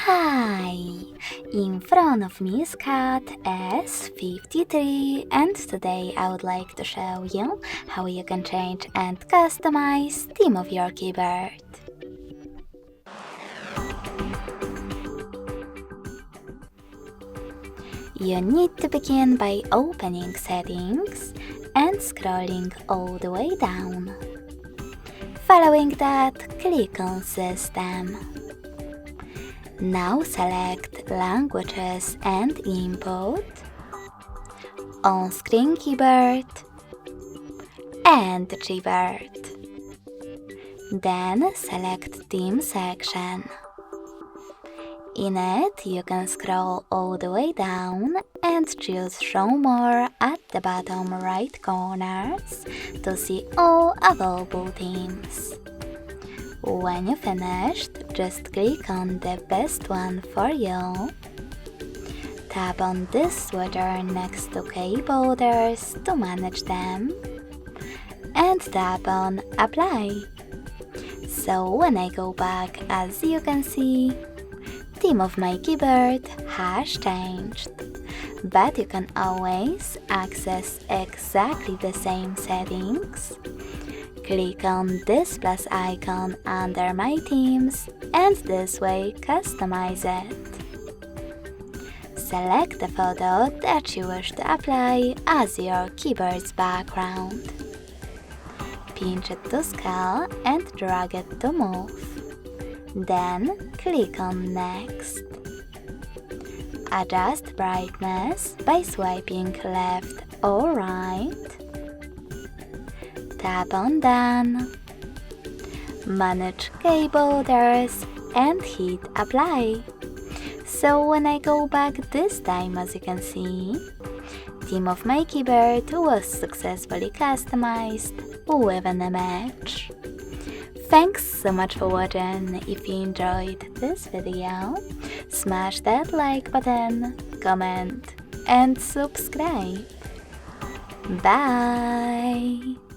Hi! In front of me is CAT S53 and today I would like to show you how you can change and customize theme of your keyboard. You need to begin by opening Settings and scrolling all the way down. Following that, click on System. Now select Languages and Input, On-Screen Keyboard, and Keyboard. Then select Theme section. In it, you can scroll all the way down and choose Show More at the bottom right corners to see all available themes. When you finished, just click on the best one for you. Tap on this switcher next to keyboarders to manage them. And tap on Apply. So when I go back, as you can see, theme of my keyboard has changed. But you can always access exactly the same settings. Click on this plus icon under My Themes and this way customize it. Select the photo that you wish to apply as your keyboard's background. Pinch it to scale and drag it to move. Then click on Next. Adjust brightness by swiping left or right. Tap on Done. Manage keyboarders and hit Apply. So when I go back this time, as you can see, theme of my keyboard was successfully customized with an image. Thanks so much for watching. If you enjoyed this video, smash that like button, comment and subscribe. Bye!